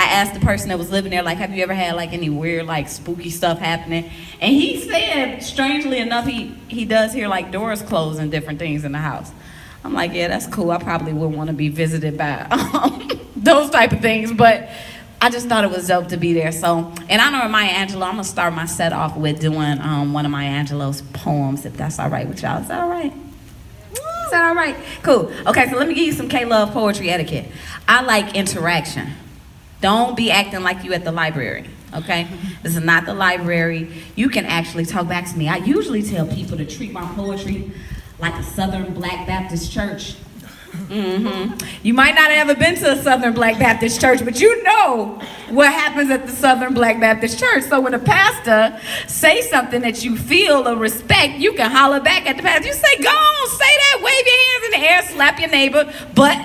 I asked the person that was living there, like, have you ever had like any weird, like spooky stuff happening? And he said, strangely enough, he does hear like doors close and different things in the house. I'm like, yeah, that's cool. I probably wouldn't want to be visited by those type of things, but I just thought it was dope to be there. So, in honor of Maya Angelou, I'm gonna start my set off with doing one of Maya Angelou's poems, if that's all right with y'all. Is that all right? Is that all right? Cool. Okay, so let me give you some K-Love poetry etiquette. I like interaction. Don't be acting like you at the library, okay? This is not the library. You can actually talk back to me. I usually tell people to treat my poetry like a Southern Black Baptist church. You might not have ever been to a Southern Black Baptist church, but you know what happens at the Southern Black Baptist church. So when a pastor say something that you feel or respect, you can holler back at the pastor. You say, go on, say that, wave your hands in the air, slap your neighbor, but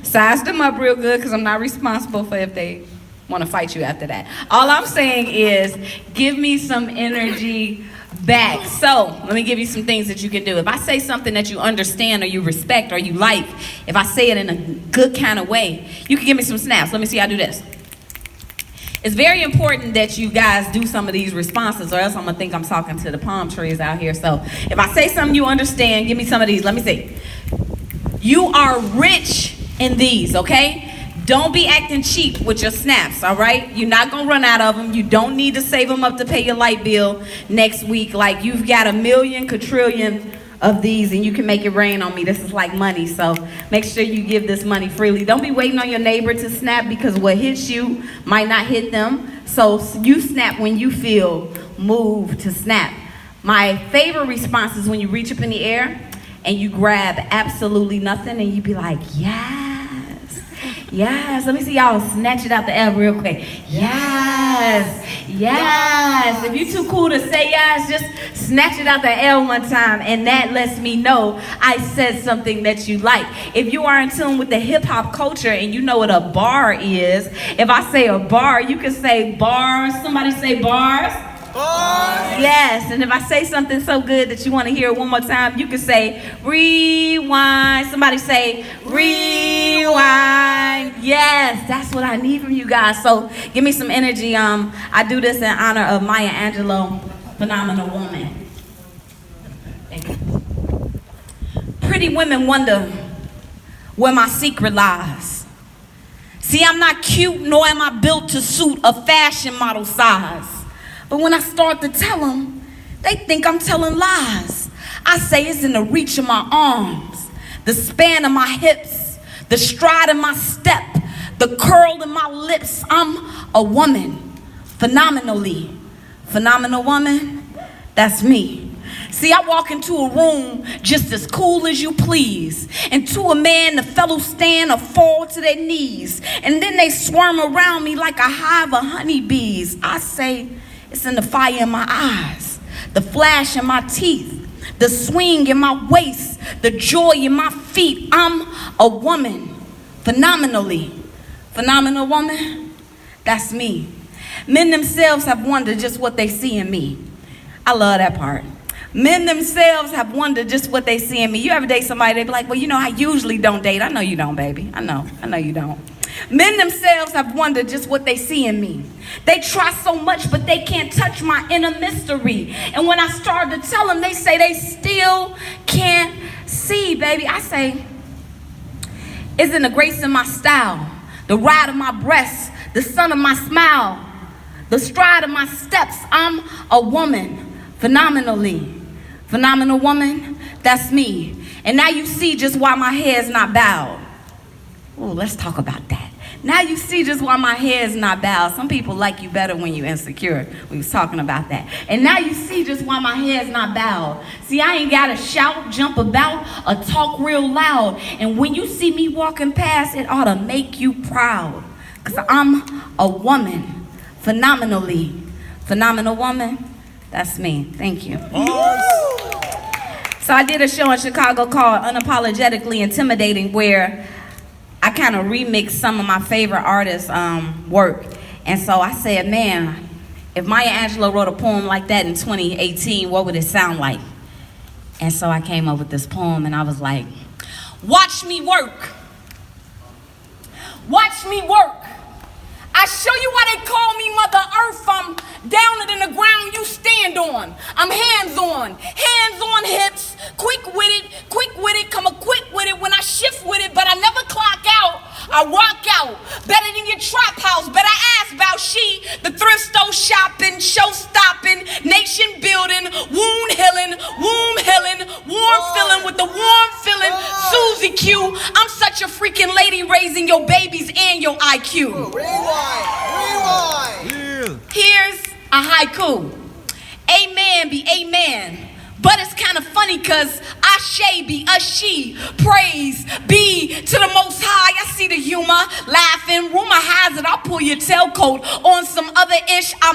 size them up real good, because I'm not responsible for if they want to fight you after that. All I'm saying is, give me some energy back. So, let me give you some things that you can do. If I say something that you understand or you respect or you like, if I say it in a good kind of way, you can give me some snaps. Let me see how I do this. It's very important that you guys do some of these responses, or else I'm going to think I'm talking to the palm trees out here. So, if I say something you understand, give me some of these. Let me see. You are rich in these, okay? Don't be acting cheap with your snaps, all right? You're not gonna run out of them. You don't need to save them up to pay your light bill next week. Like, you've got a million quadrillion of these and you can make it rain on me. This is like money, so make sure you give this money freely. Don't be waiting on your neighbor to snap, because what hits you might not hit them. So you snap when you feel moved to snap. My favorite response is when you reach up in the air and you grab absolutely nothing and you be like, yes. Yes, let me see y'all snatch it out the air real quick. Yes, yes. If you're too cool to say yes, just snatch it out the air one time, and that lets me know I said something that you like. If you are in tune with the hip hop culture and you know what a bar is, if I say a bar, you can say bars. Somebody say bars. Bars. Yes, and if I say something so good that you want to hear it one more time, you can say rewind. Somebody say rewind. Yes, that's what I need from you guys. So give me some energy. I do this in honor of Maya Angelou, phenomenal woman. Thank you. Pretty women wonder where my secret lies. See, I'm not cute, nor am I built to suit a fashion model size. But when I start to tell them, they think I'm telling lies. I say it's in the reach of my arms, the span of my hips, the stride of my step, the curl in my lips. I'm a woman, phenomenally. Phenomenal woman, that's me. See, I walk into a room just as cool as you please. And to a man, the fellows stand or fall to their knees. And then they swarm around me like a hive of honeybees. I say, it's in the fire in my eyes, the flash in my teeth, the swing in my waist, the joy in my feet. I'm a woman, phenomenally. Phenomenal woman, that's me. Men themselves have wondered just what they see in me. I love that part. Men themselves have wondered just what they see in me. You ever date somebody, they be like, well, you know, I usually don't date. I know you don't, baby. I know you don't. Men themselves have wondered just what they see in me. They try so much, but they can't touch my inner mystery. And when I start to tell them, they say they still can't see, baby. I say, it's in the grace of my style, the ride of my breasts, the sun of my smile, the stride of my steps. I'm a woman, phenomenally. Phenomenal woman, that's me. And now you see just why my hair's not bowed. Oh, let's talk about that. Now you see just why my hair is not bowed. Some people like you better when you're insecure. We was talking about that. And now you see just why my hair is not bowed. See, I ain't got to shout, jump about, or talk real loud. And when you see me walking past, it ought to make you proud. Because I'm a woman, phenomenally. Phenomenal woman, that's me. Thank you. So I did a show in Chicago called Unapologetically Intimidating, where I kind of remixed some of my favorite artists' work. And so I said, man, if Maya Angelou wrote a poem like that in 2018, what would it sound like? And so I came up with this poem, and I was like, watch me work. Watch me work. I on. I'm hands-on hips, quick with it, come a quick with it when I shift with it, but I never clock out. I rock out, better than your trap house, better ask about she, the thrift store shopping, show stopping, nation building, wound healing, warm feeling with the warm feeling, Susie Q. I'm such a freaking lady raising your babies and your IQ. Rewind. Here's a haiku. Amen be amen. But it's kind of funny cause Ashe be a she. Praise be to the Most High. I see the humor, laughing. Rumor has it I'll pull your tailcoat on some other ish. I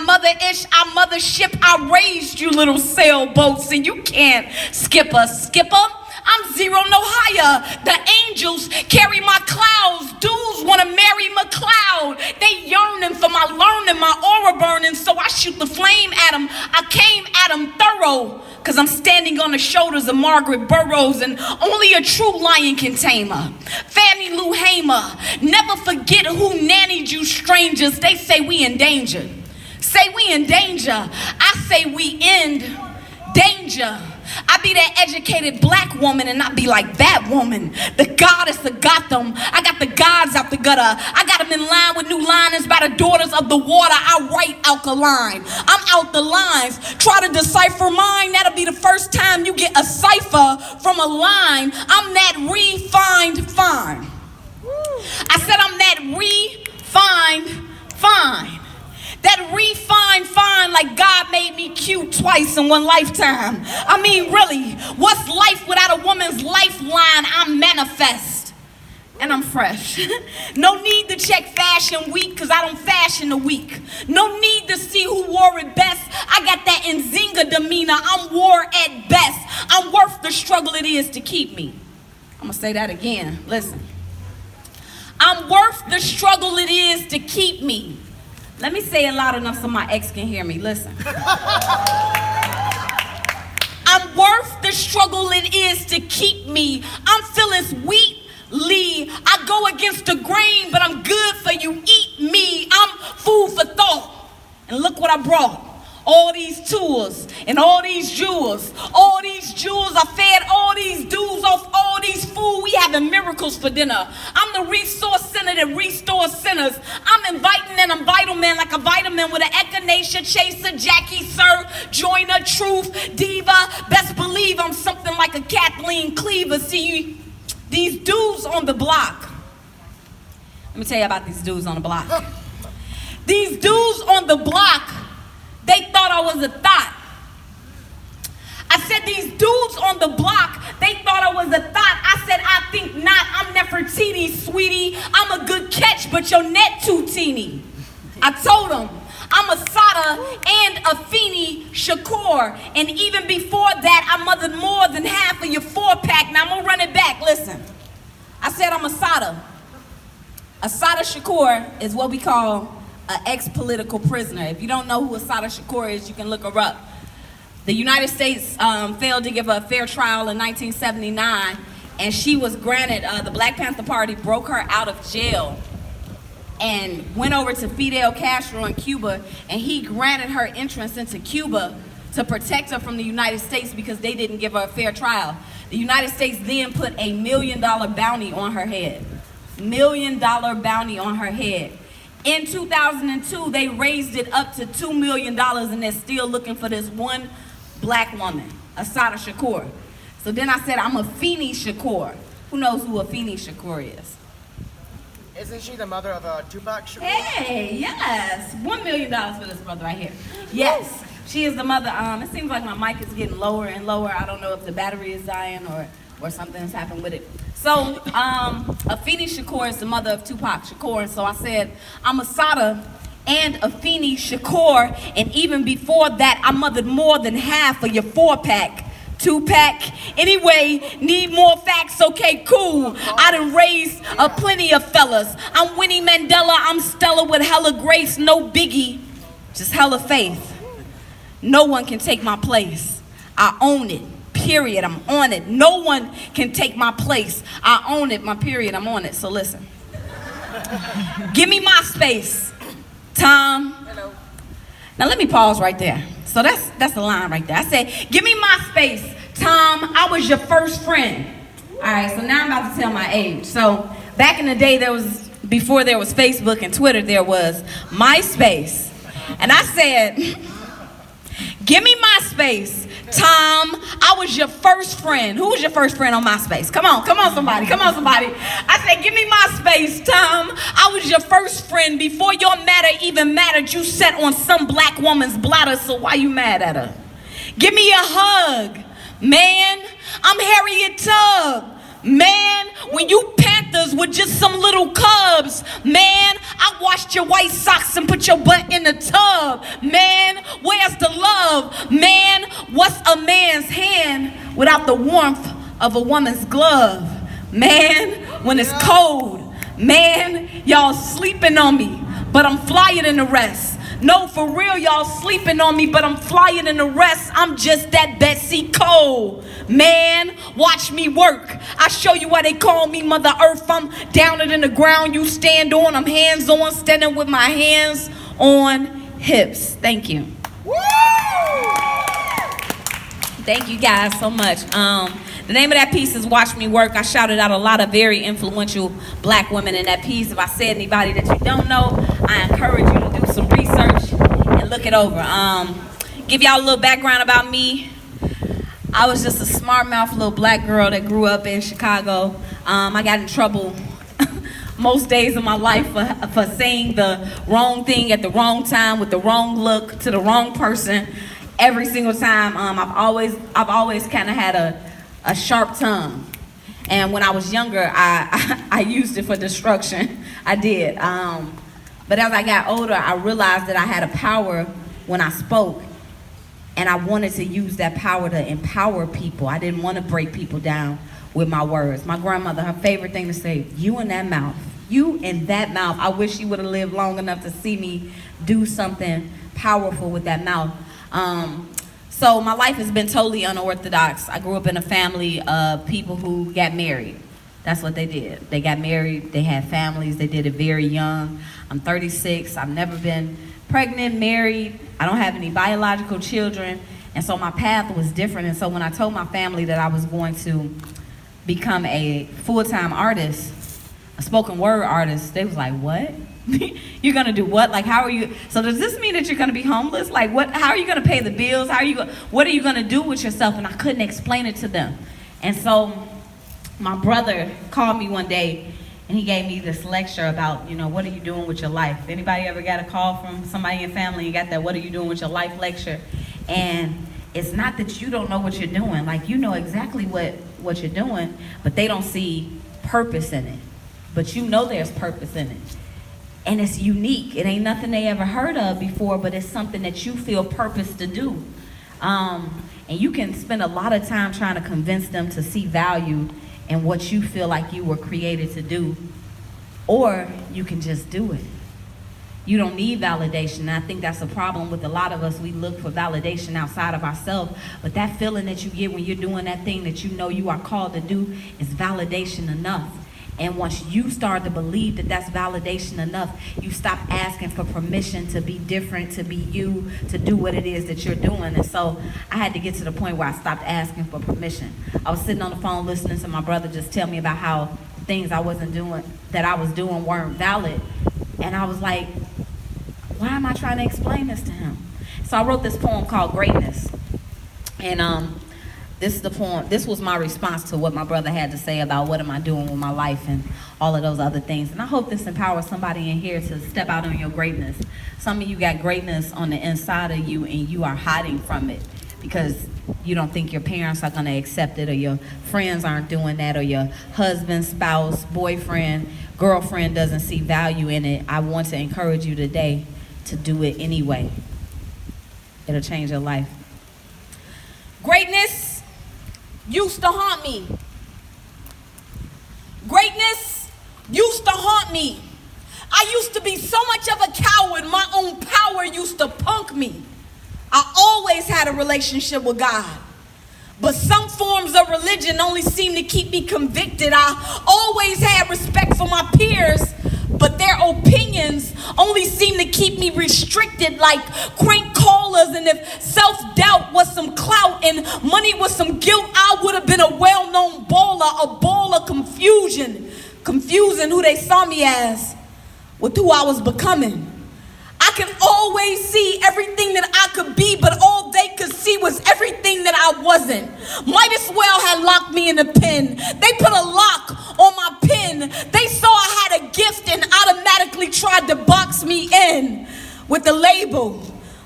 mothership. I raised you little sailboats and you can't skip a skipper. I'm zero, no higher. The angels carry my clouds. Dudes want to marry McCloud. They yearning for my learning, my aura burning. So I shoot the flame at them. I came at them thorough. Cause I'm standing on the shoulders of Margaret Burroughs and only a true lion can tame her. Fannie Lou Hamer. Never forget who nannied you strangers. They say we in danger. Say we in danger. I say we end danger. I be that educated black woman and not be like that woman. The goddess of Gotham. I got the gods out the gutter. I got them in line with new liners by the daughters of the water. I write alkaline. I'm out the lines. Try to decipher mine. That'll be the first time you get a cipher from a line. I'm that refined fine. I said I'm that refined fine. That refined fine like God made me cute twice in one lifetime. I mean, really, what's life without a woman's lifeline? I'm manifest. And I'm fresh. No need to check Fashion Week, cause I don't fashion a week. No need to see who wore it best. I got that Nzinga demeanor. I'm war at best. I'm worth the struggle it is to keep me. I'm gonna say that again. Listen. I'm worth the struggle it is to keep me. Let me say it loud enough so my ex can hear me. Listen. I'm worth the struggle it is to keep me. I'm Phyllis Wheatley. I go against the grain, but I'm good for you. Eat me. I'm food for thought. And look what I brought. All these tours and all these jewels. All these jewels. I fed all these dudes off all these food. We having miracles for dinner. I'm the resource center that restores sinners. I'm inviting and I'm vital man like a vitamin with an echinacea chaser, Jackie Sir, joiner, truth, diva. Best believe I'm something like a Kathleen Cleaver. See, these dudes on the block. Let me tell you about these dudes on the block. These dudes on the block, they thought I was a thought. I said these dudes on the block, they thought I was a thought. I said I think not. I'm Nefertiti, sweetie. I'm a good catch, but your net too teeny. I told them I'm a Sada and a Feeney Shakur. And even before that, I mothered more than half of your 4-pack. Now I'm gonna run it back. Listen. I said I'm a Sada. A Sada Shakur is what we call an ex-political prisoner. If you don't know who Assata Shakur is, you can look her up. The United States failed to give her a fair trial in 1979, and she was granted, the Black Panther Party broke her out of jail and went over to Fidel Castro in Cuba, and he granted her entrance into Cuba to protect her from the United States because they didn't give her a fair trial. The United States then put $1 million bounty on her head. $1 million bounty on her head. In 2002, they raised it up to $2 million, and they're still looking for this one black woman, Assata Shakur. So then I said, I'm a Feeney Shakur. Who knows who a Feeney Shakur is? Isn't she the mother of Tupac Shakur? Hey, yes. $1 million for this brother right here. Yes, she is the mother. It seems like my mic is getting lower and lower. I don't know if the battery is dying or something's happened with it. So, Afeni Shakur is the mother of Tupac Shakur. And so I said, I'm Assata and Afeni Shakur. And even before that, I mothered more than half of your 4-pack. 2-pack. Anyway, need more facts? Okay, cool. I done raised plenty of fellas. I'm Winnie Mandela. I'm Stella with hella grace. No biggie, just hella faith. No one can take my place. I own it. Period. I'm on it. No one can take my place. I own it. My period. I'm on it. So listen. Give me my space. Time. Hello. Now let me pause right there. So that's the line right there. I said, give me my space, Tom. I was your first friend. All right, so now I'm about to tell my age. So back in the day, before there was Facebook and Twitter, there was MySpace. And I said, give me MySpace, Tom. I was your first friend. Who was your first friend on MySpace? Come on, somebody. I said, give me MySpace, Tom. I was your first friend before your matter even mattered. You sat on some black woman's bladder, so why you mad at her? Give me a hug, man. I'm Harriet Tubman. Man, when you Panthers were just some little cubs, man, I washed your white socks and put your butt in the tub. Man, where's the love? Man, what's a man's hand without the warmth of a woman's glove? Man, when it's cold, man, y'all sleeping on me, but I'm flyer than the rest. No, for real, y'all sleeping on me, but I'm flyer than the rest. I'm just that Betsy Cole. Man, watch me work. I show you why they call me Mother Earth. I'm down it in the ground you stand on. I'm hands on, standing with my hands on hips. Thank you. Woo! Thank you guys so much. The name of that piece is Watch Me Work. I shouted out a lot of very influential black women in that piece. If I said anybody that you don't know, I encourage you to do some research and look it over. Give y'all a little background about me. I was just a smart mouth little black girl that grew up in Chicago. I got in trouble most days of my life for saying the wrong thing at the wrong time with the wrong look to the wrong person every single time. I've always kind of had a sharp tongue, and when I was younger, I used it for destruction. I did. But as I got older, I realized that I had a power when I spoke. And I wanted to use that power to empower people. I didn't want to break people down with my words. My grandmother, her favorite thing to say, you in that mouth. You in that mouth. I wish she would have lived long enough to see me do something powerful with that mouth. So my life has been totally unorthodox. I grew up in a family of people who got married. That's what they did. They got married, they had families, they did it very young. I'm 36, I've never been pregnant, married, I don't have any biological children, and so my path was different. And so when I told my family that I was going to become a full-time artist, a spoken word artist, they was like, what? You're gonna do what? Like, how are you? So does this mean that you're gonna be homeless? Like, what? How are you gonna pay the bills? What are you gonna do with yourself? And I couldn't explain it to them. And so my brother called me one day and he gave me this lecture about, what are you doing with your life? Anybody ever got a call from somebody in family and got that what are you doing with your life lecture? And it's not that you don't know what you're doing. Like, you know exactly what you're doing, but they don't see purpose in it. But you know there's purpose in it. And it's unique. It ain't nothing they ever heard of before, but it's something that you feel purpose to do. And you can spend a lot of time trying to convince them to see value in what you feel like you were created to do, or you can just do it. You don't need validation. And I think that's a problem with a lot of us. We look for validation outside of ourselves, but that feeling that you get when you're doing that thing that you know you are called to do is validation enough. And once you start to believe that that's validation enough, you stop asking for permission to be different, to be you, to do what it is that you're doing. And so I had to get to the point where I stopped asking for permission. I was sitting on the phone listening to my brother just tell me about how things I was doing weren't valid. And I was like, why am I trying to explain this to him? So I wrote this poem called Greatness. And this is the poem. This was my response to what my brother had to say about what am I doing with my life and all of those other things. And I hope this empowers somebody in here to step out on your greatness. Some of you got greatness on the inside of you and you are hiding from it because you don't think your parents are going to accept it, or your friends aren't doing that, or your husband, spouse, boyfriend, girlfriend doesn't see value in it. I want to encourage you today to do it anyway. It'll change your life. Greatness used to haunt me. Greatness used to haunt me. I used to be so much of a coward, my own power used to punk me. I always had a relationship with God, but some forms of religion only seem to keep me convicted. I always had respect for my peers, but their opinions only seem to keep me restricted like crank callers. And if self-doubt was some clout and money was some guilt, I would have been a well-known baller, a ball of confusion, confusing who they saw me as with who I was becoming. I could always see everything that I could be, but all they could see was everything that I wasn't. Might as well have locked me in a pen. They put a lock on my pen. They saw I had a gift and automatically tried to box me in with the label.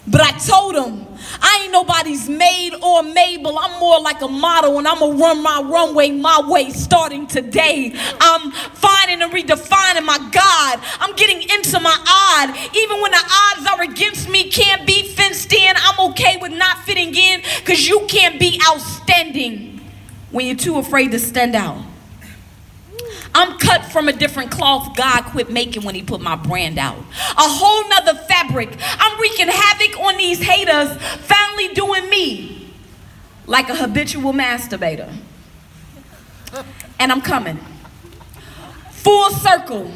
But I told them, I ain't nobody's maid or Mabel. I'm more like a model, and I'm gonna run my runway my way starting today. I'm finding and redefining my God. I'm getting into my odd. Even when the odds are against me, can't be fenced in. I'm okay with not fitting in, because you can't be outstanding when you're too afraid to stand out. I'm cut from a different cloth God quit making when he put my brand out. A whole nother fabric. I'm wreaking havoc on these haters, finally doing me like a habitual masturbator. And I'm coming. Full circle.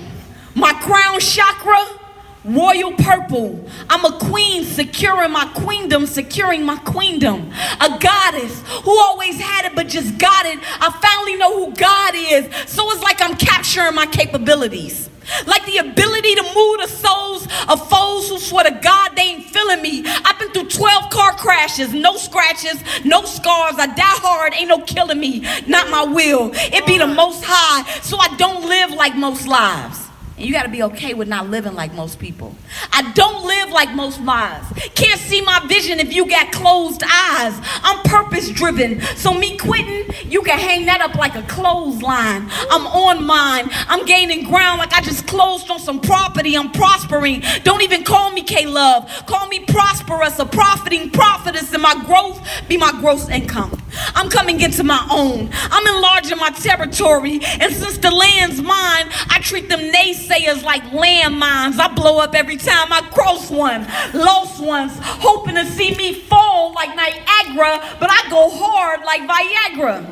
My crown chakra, royal purple. I'm a queen securing my queendom, securing my queendom. A goddess who always had it but just got it. I finally know who God is. So it's like I'm capturing my capabilities. Like the ability to move the souls of foes who swear to God they ain't feeling me. I've been through 12 car crashes, no scratches, no scars. I die hard, ain't no killing me. Not my will. It be the most high, so I don't live like most lives. And you got to be okay with not living like most people. I don't live like most lives. Can't see my vision if you got closed eyes. I'm purpose driven. So me quitting, you can hang that up like a clothesline. I'm on mine. I'm gaining ground like I just closed on some property. I'm prospering. Don't even call me K-Love. Call me prosperous, a profiting prophetess, and my growth be my gross income. I'm coming into my own. I'm enlarging my territory. And since the land's mine, I treat them naysayers like landmines. I blow up every time I cross one. Lost ones, hoping to see me fall like Niagara, but I go hard like Viagra.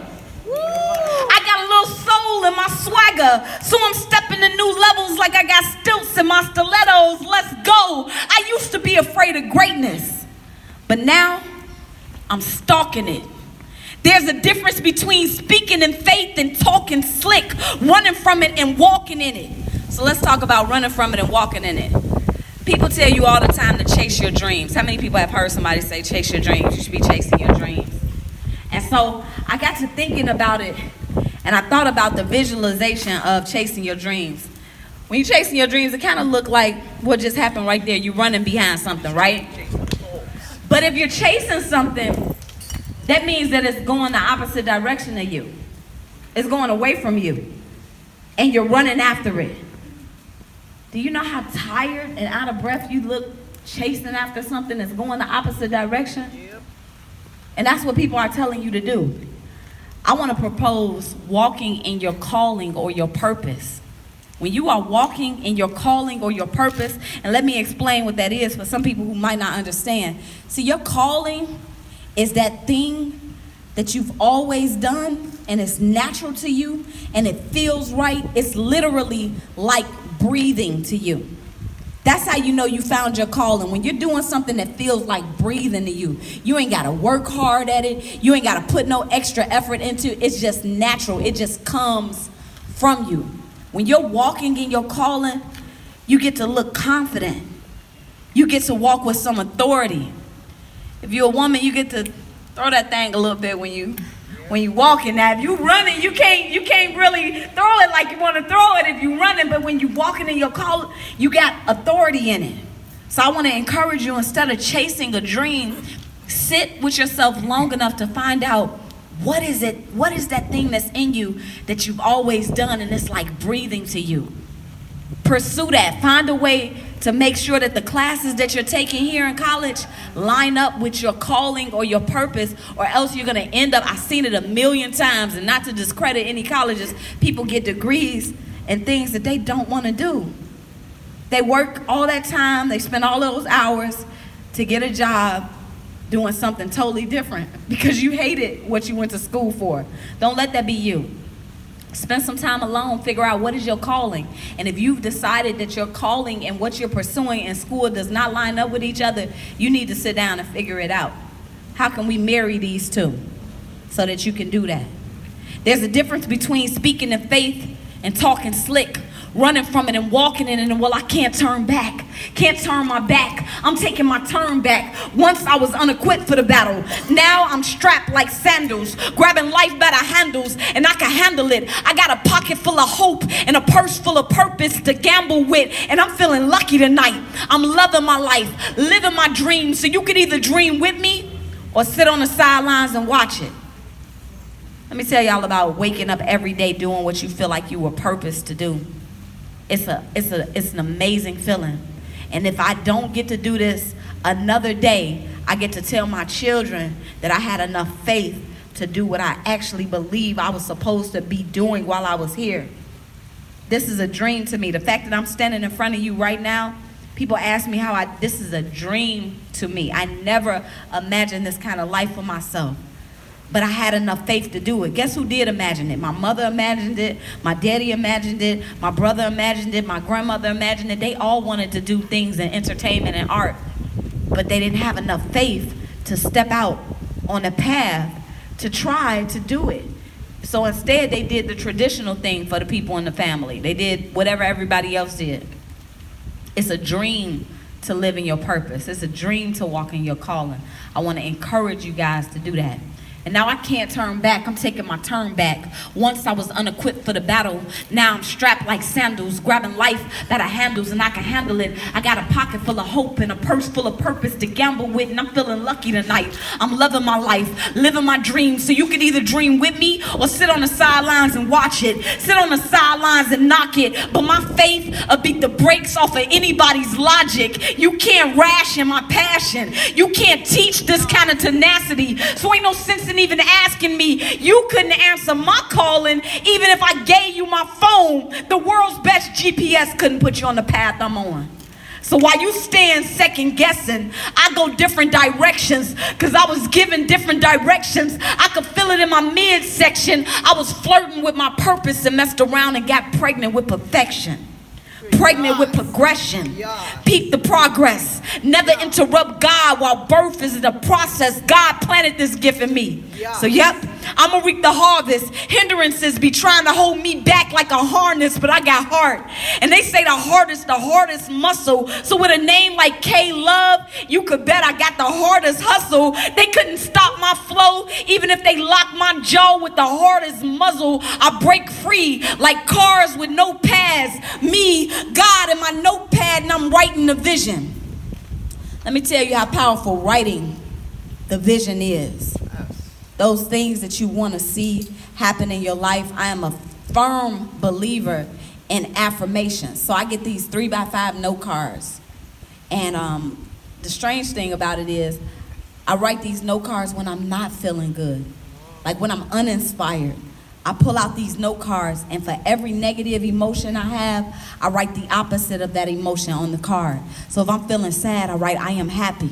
I got a little soul in my swagger, so I'm stepping to new levels like I got stilts in my stilettos. Let's go. I used to be afraid of greatness, but now I'm stalking it. There's a difference between speaking in faith and talking slick, running from it and walking in it. So let's talk about running from it and walking in it. People tell you all the time to chase your dreams. How many people have heard somebody say, chase your dreams? You should be chasing your dreams. And so I got to thinking about it, and I thought about the visualization of chasing your dreams. When you're chasing your dreams, it kind of look like what just happened right there. You're running behind something, right? But if you're chasing something, that means that it's going the opposite direction of you. It's going away from you. And you're running after it. Do you know how tired and out of breath you look chasing after something that's going the opposite direction? Yep. And that's what people are telling you to do. I want to propose walking in your calling or your purpose. When you are walking in your calling or your purpose, and let me explain what that is for some people who might not understand. See, your calling is that thing that you've always done and it's natural to you and it feels right. It's literally like breathing to you. That's how you know you found your calling. When you're doing something that feels like breathing to you, you ain't got to work hard at it. You ain't got to put no extra effort into it. It's just natural. It just comes from you. When you're walking in your calling, you get to look confident. You get to walk with some authority. If you're a woman, you get to throw that thing a little bit when you walking. Now, if you running, you can't really throw it like you want to throw it if you running. But when you walking in your call, you got authority in it. So I want to encourage you, instead of chasing a dream, sit with yourself long enough to find out what is that thing that's in you that you've always done and it's like breathing to you. Pursue that. Find a way to make sure that the classes that you're taking here in college line up with your calling or your purpose, or else you're going to end up, I've seen it a million times, and not to discredit any colleges, people get degrees in things that they don't want to do. They work all that time, they spend all those hours to get a job doing something totally different because you hated what you went to school for. Don't let that be you. Spend some time alone, figure out what is your calling. And if you've decided that your calling and what you're pursuing in school does not line up with each other, you need to sit down and figure it out. How can we marry these two so that you can do that? There's a difference between speaking in faith and talking slick, running from it and walking in it, and well, I can't turn back. Can't turn my back. I'm taking my turn back. Once I was unequipped for the battle. Now I'm strapped like sandals, grabbing life by the handles, and I can handle it. I got a pocket full of hope and a purse full of purpose to gamble with, and I'm feeling lucky tonight. I'm loving my life, living my dreams, so you could either dream with me or sit on the sidelines and watch it. Let me tell y'all about waking up every day doing what you feel like you were purposed to do. It's an amazing feeling. And if I don't get to do this another day, I get to tell my children that I had enough faith to do what I actually believe I was supposed to be doing while I was here. This is a dream to me. The fact that I'm standing in front of you right now, people ask me this is a dream to me. I never imagined this kind of life for myself. But I had enough faith to do it. Guess who did imagine it? My mother imagined it. My daddy imagined it. My brother imagined it. My grandmother imagined it. They all wanted to do things in entertainment and art. But they didn't have enough faith to step out on a path to try to do it. So instead, they did the traditional thing for the people in the family. They did whatever everybody else did. It's a dream to live in your purpose. It's a dream to walk in your calling. I want to encourage you guys to do that. And now I can't turn back. I'm taking my turn back. Once I was unequipped for the battle. Now I'm strapped like sandals, grabbing life by the handles, and I can handle it. I got a pocket full of hope and a purse full of purpose to gamble with, and I'm feeling lucky tonight. I'm loving my life, living my dreams, so you can either dream with me or sit on the sidelines and watch it. Sit on the sidelines and knock it. But my faith will beat the brakes off of anybody's logic. You can't ration my passion. You can't teach this kind of tenacity. So ain't no sense in even asking me. You couldn't answer my calling even if I gave you my phone. The world's best GPS couldn't put you on the path I'm on. So while you stand second guessing, I go different directions because I was given different directions. I could feel it in my midsection. I was flirting with my purpose and messed around and got pregnant with perfection. Pregnant with progression. Peep the progress. Never interrupt God while birth is in the process. God planted this gift in me. So yep, I'm gonna reap the harvest. Hindrances be trying to hold me back like a harness, but I got heart. And they say the hardest muscle. So with a name like K-Love, you could bet I got the hardest hustle. They couldn't stop my flow, even if they locked my jaw with the hardest muzzle. I break free like cars with no pads. Me, God, and my notepad, and I'm writing the vision. Let me tell you how powerful writing the vision is. Those things that you want to see happen in your life. I am a firm believer in affirmations. So I get these 3x5 note cards. And the strange thing about it is I write these note cards when I'm not feeling good. Like when I'm uninspired. I pull out these note cards, and for every negative emotion I have, I write the opposite of that emotion on the card. So if I'm feeling sad, I write, I am happy.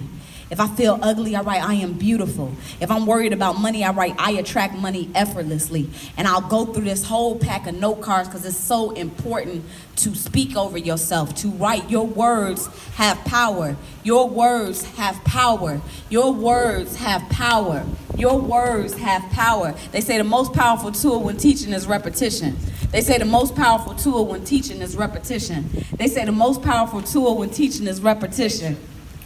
If I feel ugly, I write, I am beautiful. If I'm worried about money, I write, I attract money effortlessly. And I'll go through this whole pack of note cards because it's so important to speak over yourself, to write. Your words have power. Your words have power. Your words have power. Your words have power. They say the most powerful tool when teaching is repetition. They say the most powerful tool when teaching is repetition. They say the most powerful tool when teaching is repetition.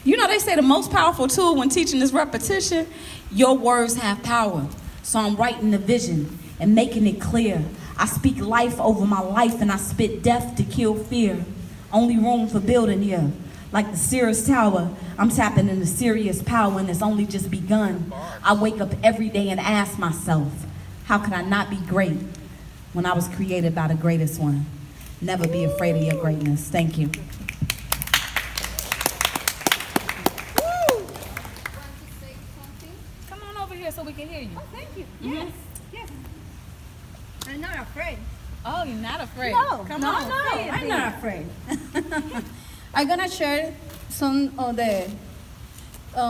You know, they say the most powerful tool when teaching is repetition. Your words have power. So I'm writing the vision and making it clear. I speak life over my life, and I spit death to kill fear. Only room for building here. Like the Sears Tower, I'm tapping into serious power, and it's only just begun. I wake up every day and ask myself, how could I not be great when I was created by the greatest one? Never be afraid of your greatness. Thank you. So we can hear you. Oh, thank you. Yes, yes. I'm not afraid. Oh, you're not afraid? No, Come no, on. I'm not afraid. I'm gonna share some of the